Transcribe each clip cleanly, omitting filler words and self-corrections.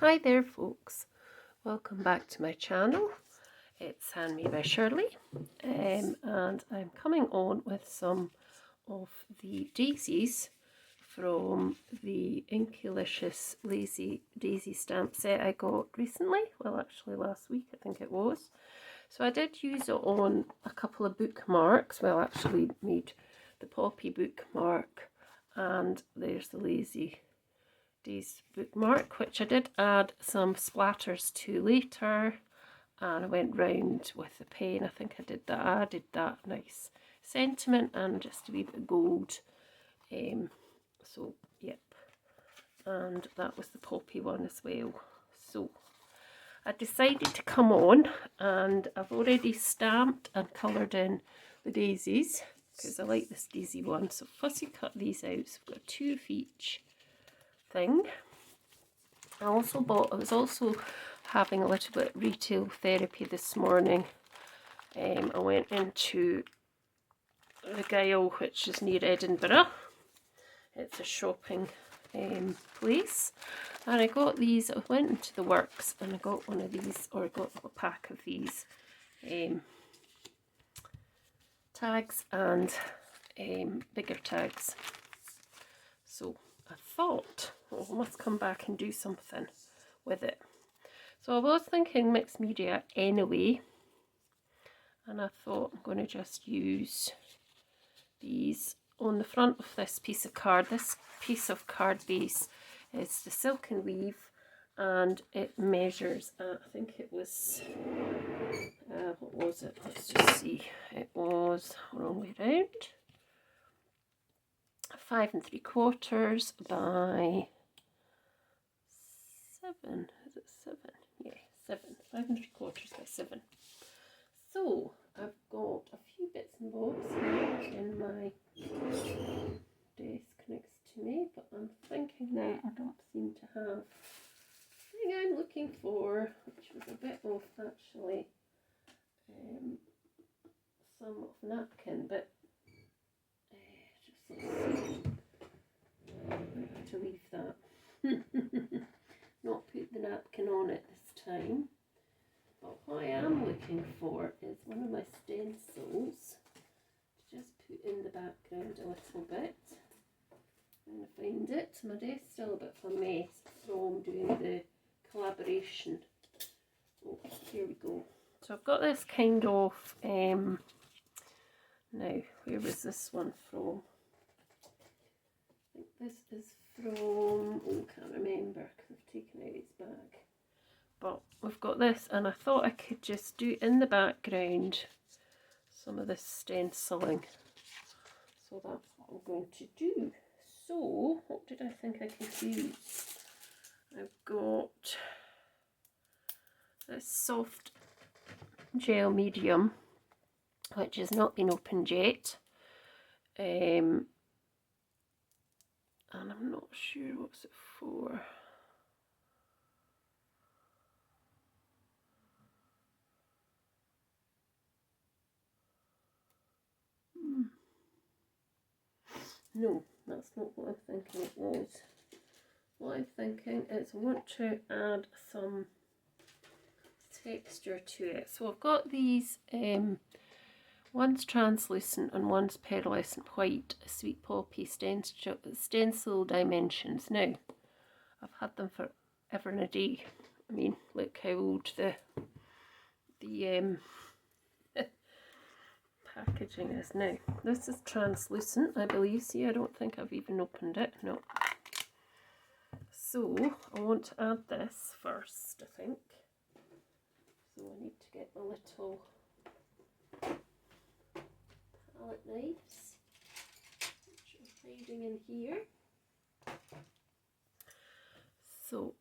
Hi there folks, welcome back to my channel. It's Handmade by Shirley and I'm coming on with some of the daisies from the Inkulicious Lazy Daisy stamp set I got recently, well actually last week I think it was. So I did use it on a couple of bookmarks, well actually made the poppy bookmark and there's the lazy Daisy bookmark, which I did add some splatters to later, and I went round with the pen. I think I did that. I added that nice sentiment and just a wee bit of gold. So yep, and that was the poppy one as well. So I decided to come on, and I've already stamped and coloured in the daisies because I like this daisy one. So fussy cut these out. So I've got 2 of each thing. I was also having a little bit of retail therapy this morning. I went into the Gyle, which is near Edinburgh. It's a shopping place, and I got these. I went into the works and I got one of these, or I got a pack of these tags and bigger tags. So I thought, well, I must come back and do something with it. So I was thinking mixed media anyway, and I thought I'm going to just use these on the front of this piece of card. This piece of card base is the silk and weave, and it measures, I think it was, what was it? Let's just see. It was wrong way round. 5 3/4 by 7. Is it 7? Yeah, 7. 5 3/4 by 7. So I've got a few bits and bobs here in my desk next to me, but I'm thinking now I don't seem to have the thing I'm looking for, which was a bit of actually some of napkin, but just let's see. I'm going to have to leave that. Not put the napkin on it this time. But what I am looking for is one of my stencils to just put in the background a little bit. I'm going to find it. My desk's still a bit of a mess from doing the collaboration. Oh, here we go. So I've got this kind of, now, where was this one from? I think this is from, oh, I can't remember because I've taken out its bag. But we've got this, and I thought I could just do in the background some of this stenciling. So that's what I'm going to do. So, what did I think I could use? I've got this soft gel medium, which has not been opened yet. And I'm not sure what's it for. No, that's not what I'm thinking it was. What I'm thinking is I want to add some texture to it. So I've got these, one's translucent and one's pearlescent white Sweet Poppy stencil dimensions. Now, I've had them for ever and a day. I mean, look how old the packaging is now. This is translucent, I believe. See, I don't think I've even opened it. No. So I want to add this first, I think. So I need to get my little palette knives, which are hiding in here. So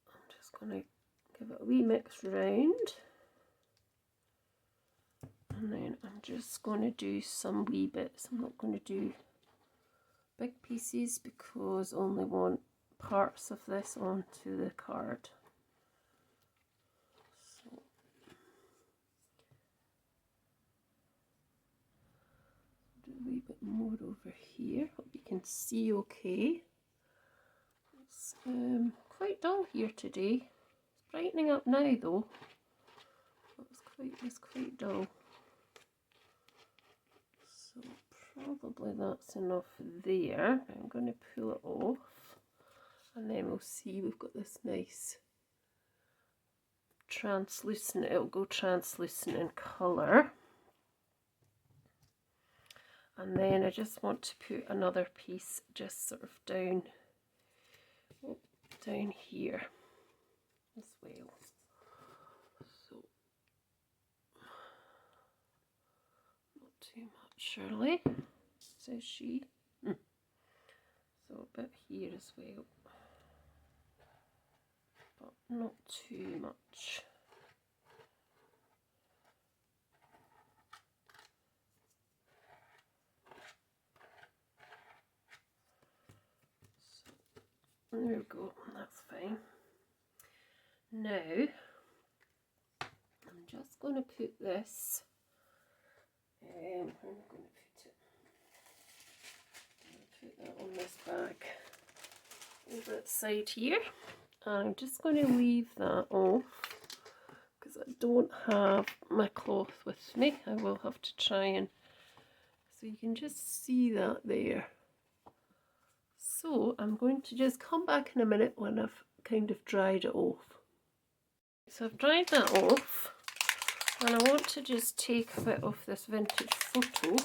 I'm just going to give it a wee mix round. And then I'm just going to do some wee bits. I'm not going to do big pieces because I only want parts of this onto the card. So do a wee bit more over here. Hope you can see okay. Let's It's quite dull here today. It's brightening up now though. It's quite dull. So probably that's enough there. I'm going to pull it off and then we'll see. We've got this nice translucent, it'll go translucent in colour. And then I just want to put another piece just sort of down here as well. So not too much, surely, says she. So a bit here as well, but not too much. So there we go, that's fine. Now I'm just going to put this, where am I going to put it? I'm going to put that on this bag over at the side here, and I'm just going to leave that off because I don't have my cloth with me. I will have to try and, so you can just see that there. So I'm going to just come back in a minute when I've kind of dried it off. So I've dried that off, and I want to just take a bit of this vintage photo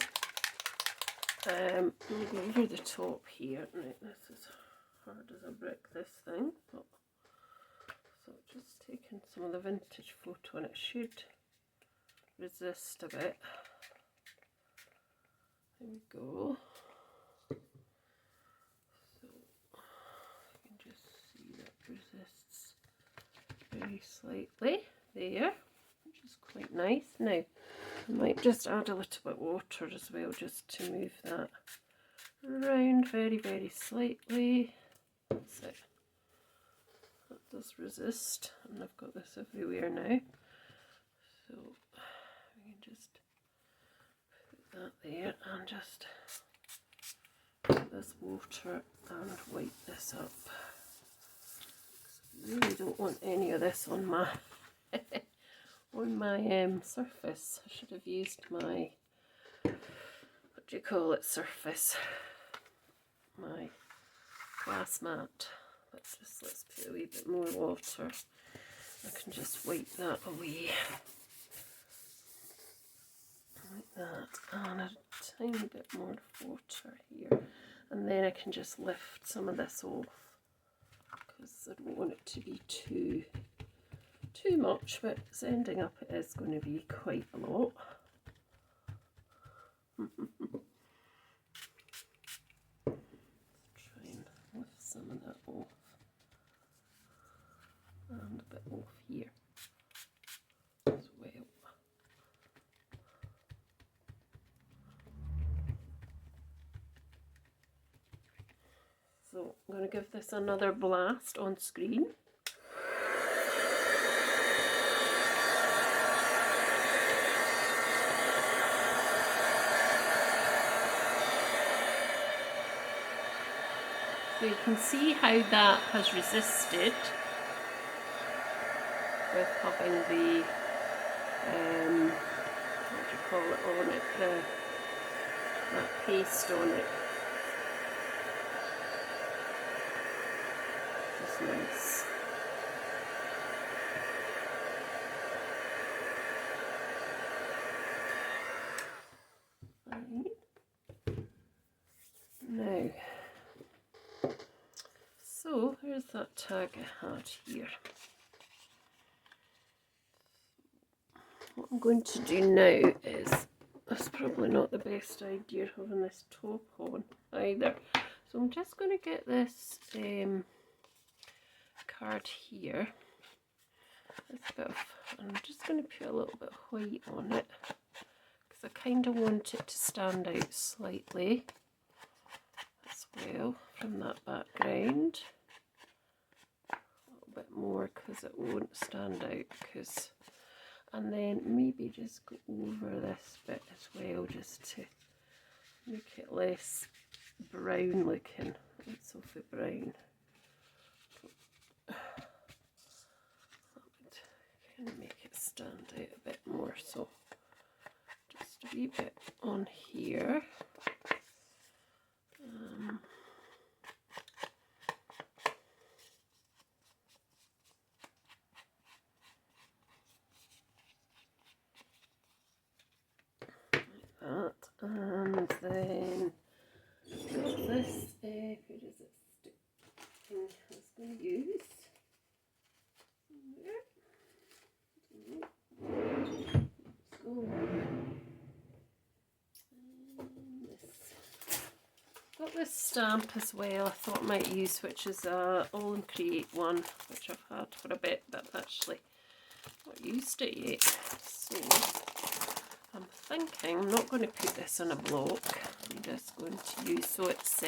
and go over the top here. Right, this is hard as a brick, this thing. But, so just taking some of the vintage photo, and it should resist a bit. There we go. So you can just see that resists very slightly there, which is quite nice. Now I might just add a little bit of water as well, just to move that around very, very slightly. That's it. That does resist, and I've got this everywhere now. So we can just put that there and just put this water and wipe this up. I really don't want any of this on my on my surface. I should have used my, what do you call it, surface, my glass mat. But just let's put a wee bit more water. I can just wipe that away like that, and a tiny bit more water here, and then I can just lift some of this off because I don't want it to be too much, but it's ending up, it is going to be quite a lot. Try and lift some of that off, and a bit off here as well. So I'm going to give this another blast on screen. So you can see how that has resisted with having the, what do you call it on it, that paste on it. Just nice. Right. Now, so here's that tag I had here. What I'm going to do now is, that's probably not the best idea having this top on either. So I'm just going to get this card here. This bit of, I'm just going to put a little bit of white on it because I kind of want it to stand out slightly as well from that background. A little bit more because it won't stand out, because, and then maybe just go over this bit as well just to make it less brown looking. It's awfully brown. wee bit on here. Like that, and then got this, where does it stick? Thing I was going to use. Got this stamp as well I thought I might use, which is a All and Create one, which I've had for a bit, but I've actually not used it yet. So I'm thinking I'm not going to put this on a block. I'm just going to use, so it's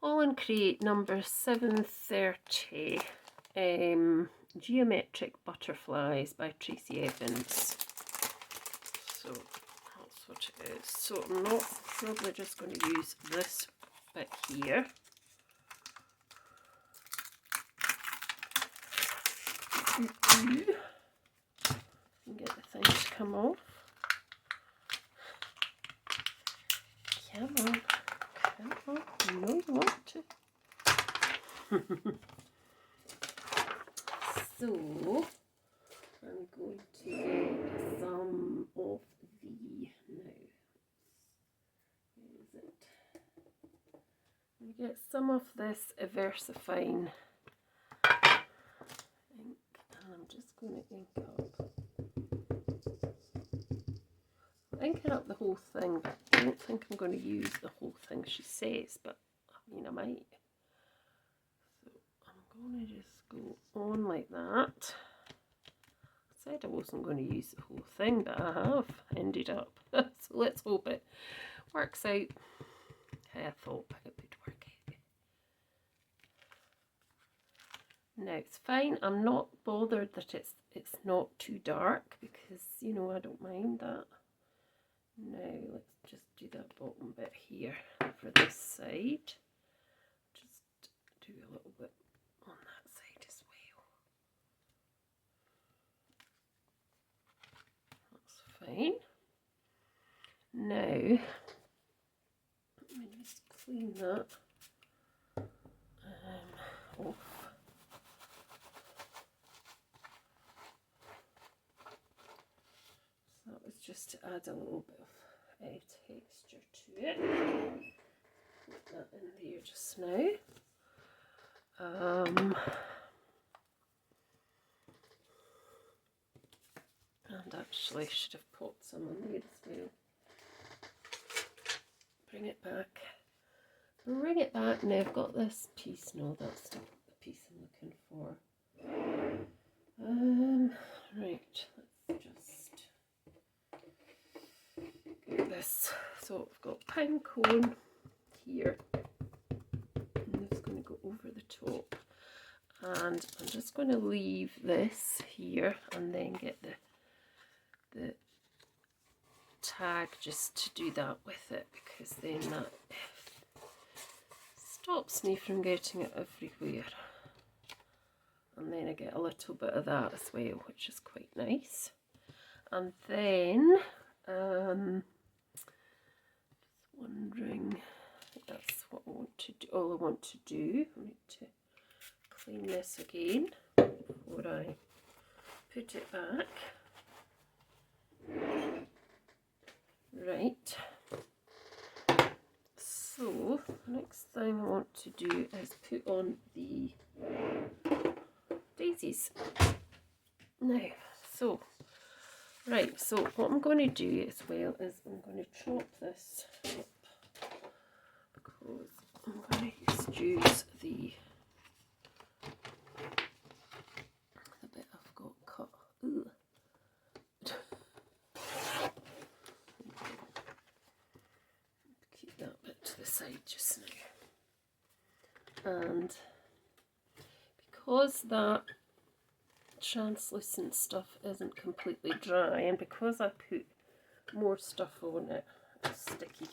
All and Create number 730, Geometric Butterflies by Tracy Evans. So that's what it is. So I'm not probably just going to use this bit here. And get the thing to come off. Come on, come on, you know you want to. So I'm going to get some of the, where is it? You get some of this Versifine ink, and I'm just going to ink up. I'm inking up the whole thing, but I don't think I'm going to use the whole thing she says, but I mean I might. So I'm going to just go on like that. I said I wasn't going to use the whole thing, but I have ended up. So let's hope it works out how I thought it would work out. Now it's fine. I'm not bothered that it's not too dark, because you know I don't mind that. Now let's just do that bottom bit here for this side. Just do a little bit on that side as well. That's fine. Now let me just clean that off. So that was just to add a little bit of texture to it. Put that in there just now. And actually should have popped some on there as well. Bring it back. Bring it back. Now I've got this piece. No, that's not the piece I'm looking for. Right, let's just get this. So I've got pine cone here. I'm just going to go over the top. And I'm just going to leave this here and then get the tag just to do that with it, because then that stops me from getting it everywhere. And then I get a little bit of that as well, which is quite nice. And then just wondering, that's what I want to do. All I want to do, I need to clean this again before I put it back. Right. So the next thing I want to do is put on the daisies. Now, so right, so what I'm going to do as well is I'm going to chop this up, because I'm going to just use the bit I've got cut. Ooh. Keep that bit to the side just now. And because that translucent stuff isn't completely dry, and because I put more stuff on it, it's sticky.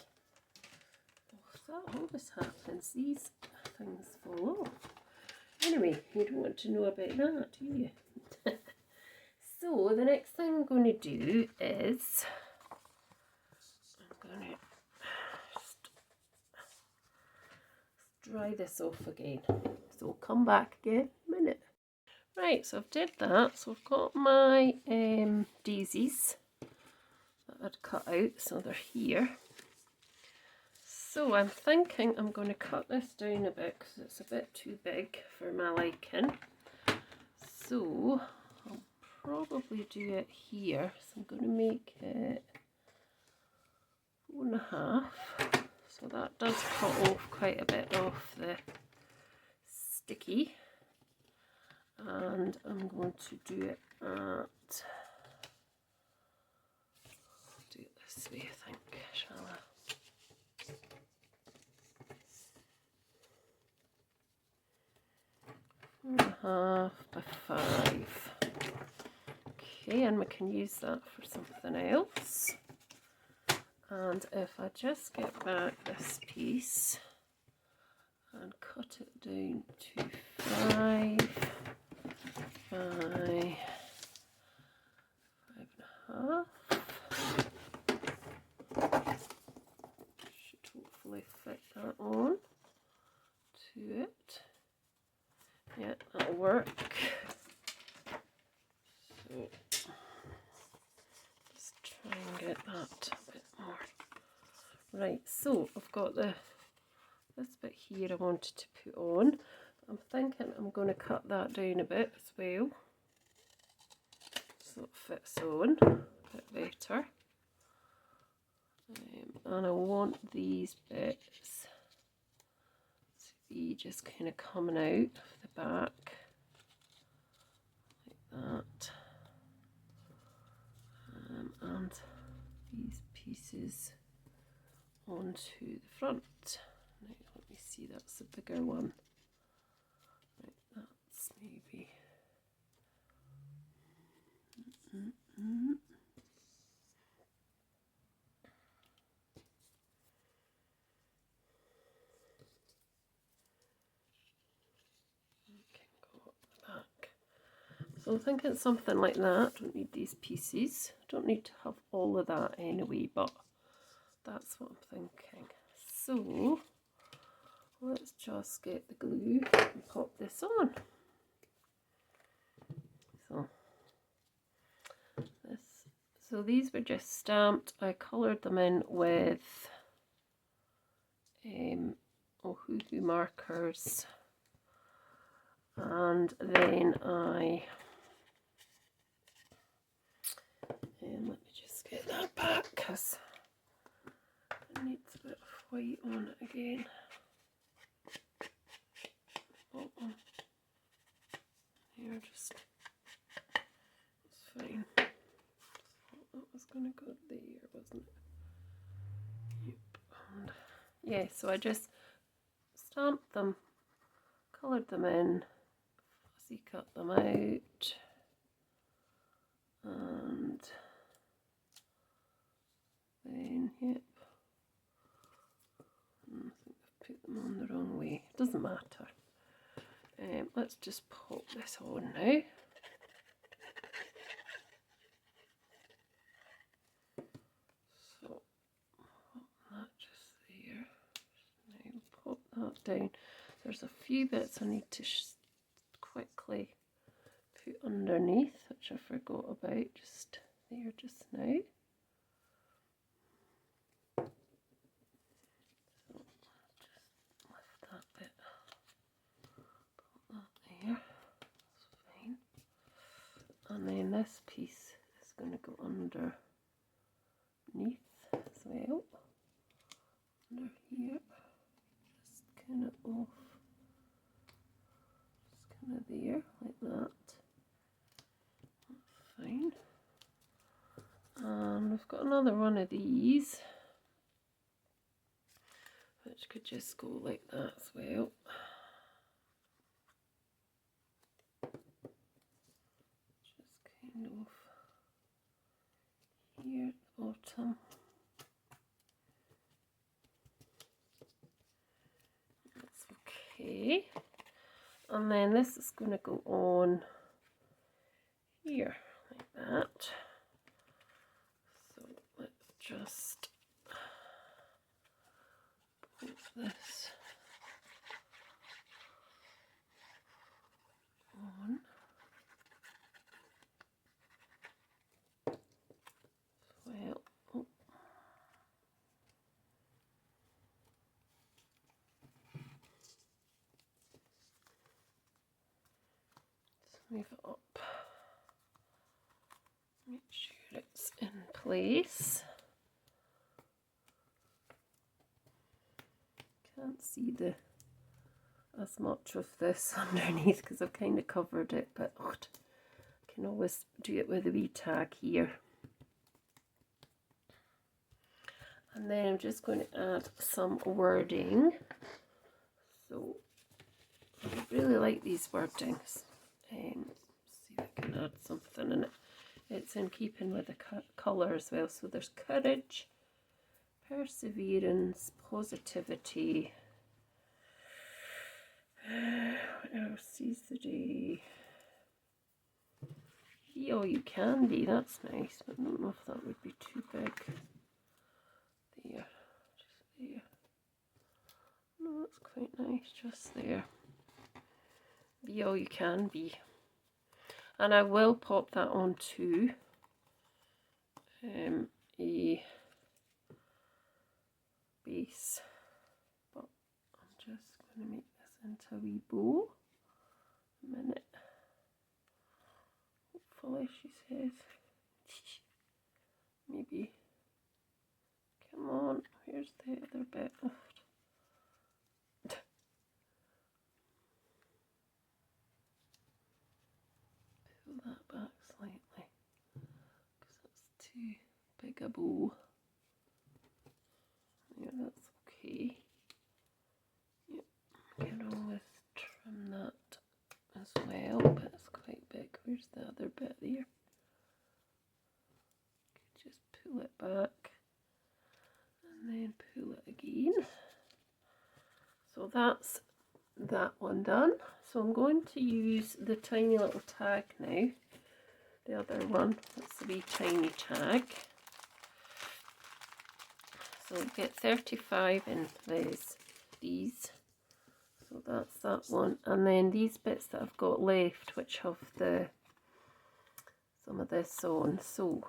Oh, that always happens. These things fall off. Anyway, you don't want to know about that, do you? So the next thing I'm going to do is dry this off again. So we'll come back again in a minute. Right, so I've did that. So I've got my daisies that I'd cut out, so they're here. So I'm thinking I'm going to cut this down a bit because it's a bit too big for my liking. So I'll probably do it here. So I'm going to make it 4.5. So that does cut off quite a bit of the sticky. And I'm going to do it at, do it this way I think, shall I? 4.5 by 5. Okay, and we can use that for something else. And if I just get back this piece and cut it down to 5 by 5.5, should hopefully fit that on to it. Yeah, that'll work. So just try and get that a bit more. Right, so I've got this bit here I wanted to put on. I'm thinking I'm going to cut that down a bit as well, so it fits on a bit better. And I want these bits to be just kind of coming out of the back like that, and these pieces onto the front. Now let me see, that's a bigger one. Right, that's maybe So I think it's something like that. Don't need these pieces. Don't need to have all of that anyway, but that's what I'm thinking. So let's just get the glue and pop this on. So these were just stamped. I coloured them in with Ohuhu markers, and then I let me just get that back because it needs a bit of white on it again. Bottom here, just, it's fine. That was going to go there, wasn't it? Yep. And yeah, so I just stamped them, coloured them in, fussy cut them out, and then, yep, I think I've put them on the wrong way. Doesn't matter. Let's just pop this on now. So pop that just there. Now pop that down. There's a few bits I need to quickly put underneath, which I forgot about just there just now. So just lift that bit, put that there, that's fine. And then this piece is going to go underneath as well, under here, just kind of off, just kind of there, like that. That's fine. And we've got another one of these, which could just go like that as well. Just kind of here at the bottom. That's okay. And then this is going to go on here like that. So let's just put this on. Well, oh. Let's move it up. Make sure it's in place. Can't see as much of this underneath because I've kind of covered it, but I can always do it with a wee tag here. And then I'm just going to add some wording. So I really like these wordings. See if I can add something in it. It's in keeping with the colour as well. So there's courage, perseverance, positivity. What else? Seize the day. Be all you can be. That's nice, but I don't know if that would be too big. There, just there. No, that's quite nice, just there. Be all you can be. And I will pop that onto a base, but I'm just going to make this into a wee bow. A minute. Hopefully, she says. Maybe. Come on, here's the other bit left. Pull that back slightly because it's too big a bow. Yeah, that's okay. Yep, can always trim that as well, but it's quite big. Where's the other bit there? Just pull it back and then pull it again. So that's that one done. So I'm going to use the tiny little tag now. The other one, that's the wee tiny tag. So we'll get 35 in these. So that's that one. And then these bits that I've got left, which have some of this on. So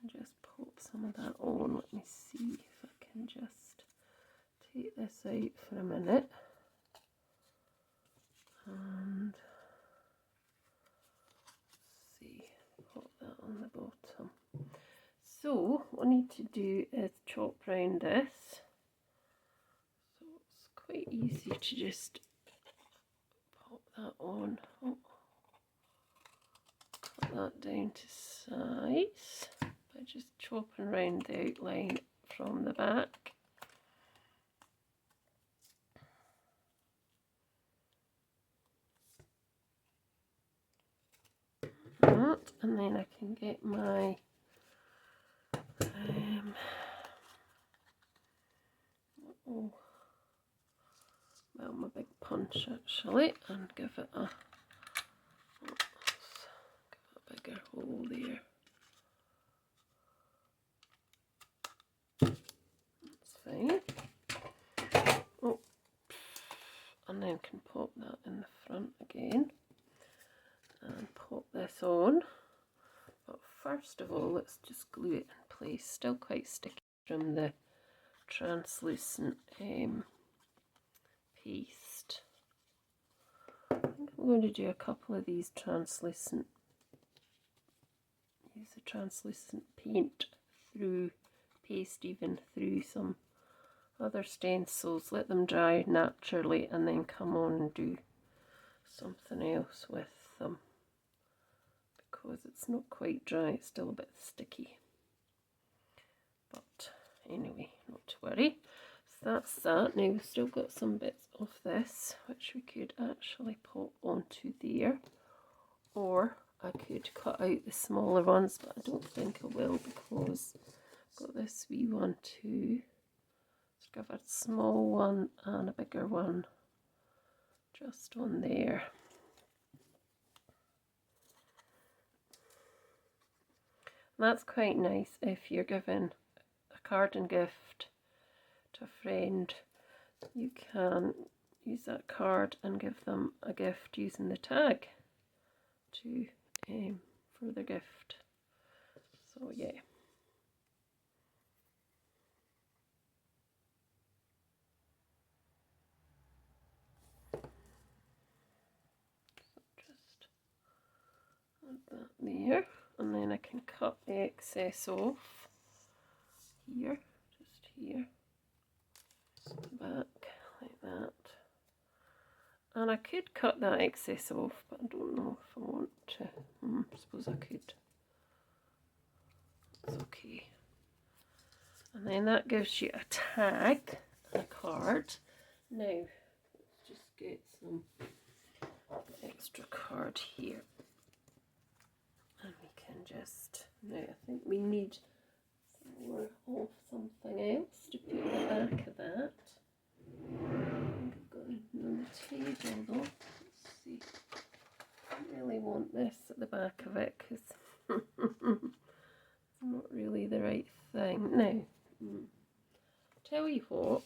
just pop some of that on. Let me see if I can just take this out for a minute. And see, pop that on the bottom. So what I need to do is chop round this. So it's quite easy to just pop that on. Oh, cut that down to size by just chopping round the outline from the back. That, and then I can get my my big punch actually, and give it a bigger hole there. That's fine. Oh, and then can pop that in the front again and pop this on. But first of all, let's just glue it in place. Still quite sticky from the translucent paste. I think I'm going to do a couple of these translucent, use the translucent paint through paste even through some other stencils, let them dry naturally and then come on and do something else with them. Because it's not quite dry, it's still a bit sticky. But anyway, not to worry. So that's that. Now we've still got some bits of this which we could actually pop onto there, or I could cut out the smaller ones, but I don't think I will because I've got this wee one too. So I've got a small one and a bigger one just on there. And that's quite nice if you're giving a card and gift to a friend. You can use that card and give them a gift using the tag to for their gift. So yeah. That there, and then I can cut the excess off here, just here, back like that. And I could cut that excess off, but I don't know if I want to. I suppose I could. It's okay. And then that gives you a tag, a card. Now, let's just get some extra card here. And we can just, now I think we need more of something else to put in the back of that. I think I've got another table though. Let's see. I really want this at the back of it because it's not really the right thing. Now, tell you what,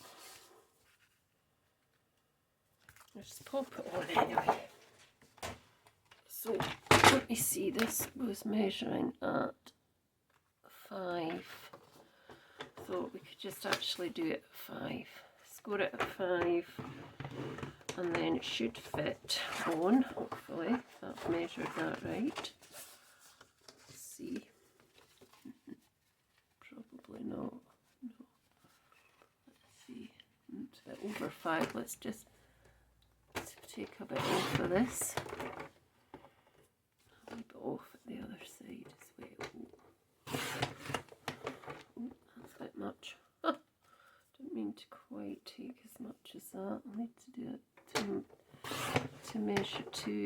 I'll just pop it on anyway. So, let me see, this was measuring at 5. Thought we could just actually do it at 5. Score it at 5, and then it should fit on, hopefully, if I've measured that right. Let's see. Probably not. No. Let's see. It's a bit over 5. Let's just take a bit off of this. A bit off at the other side as well. Oh, that's a bit much. Didn't mean to quite take as much as that. I need to do it to measure to do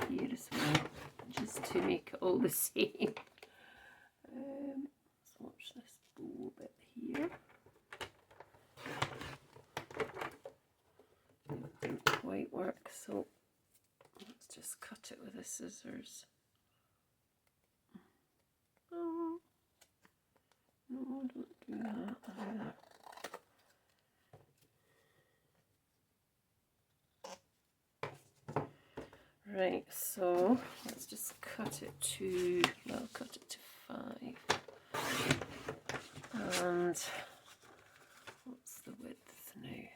it here as well, just to make it all the same. Let's watch this bow bit here. It didn't quite work, so let's just cut it with the scissors. Oh, no, don't do that either. Right, so let's just cut it to, well, cut it to 5. And what's the width now?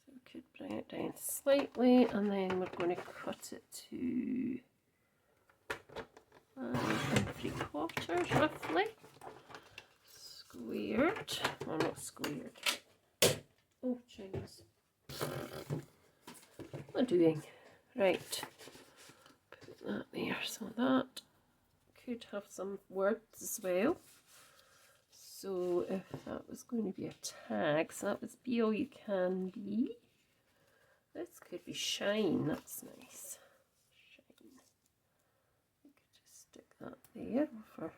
So we could bring it down slightly, and then we're going to cut it to 5 3/4 roughly. Squared, well, not squared. Oh, Chinese. What am I doing? Right, put that there. So that could have some words as well. So if that was going to be a tag, so that was be all you can be. This could be shine. That's nice. Shine. We could just stick that there over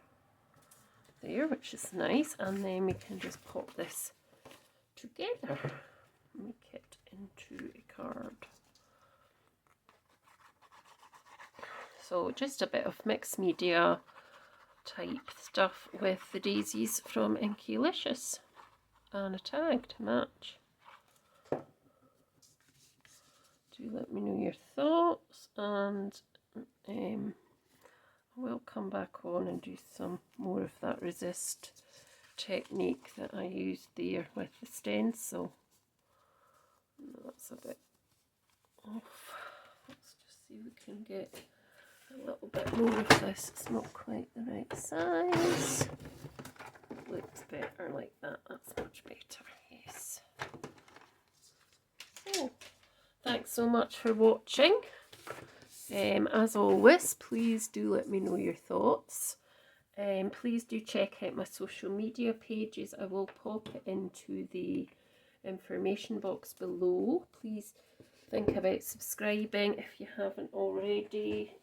there, which is nice, and then we can just pop this together, make it into a card. So just a bit of mixed media type stuff with the daisies from Inkylicious and a tag to match. Do let me know your thoughts, and I will come back on and do some more of that resist technique that I used there with the stencil. That's a bit off. Let's just see if we can get a little bit more of this. It's not quite the right size. It looks better like that. That's much better. Yes. So, thanks so much for watching. As always, please do let me know your thoughts. Please do check out my social media pages. I will pop it into the information box below. Please think about subscribing if you haven't already.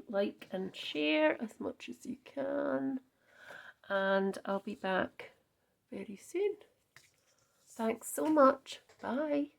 Like and share as much as you can, and I'll be back very soon. Thanks so much. Bye.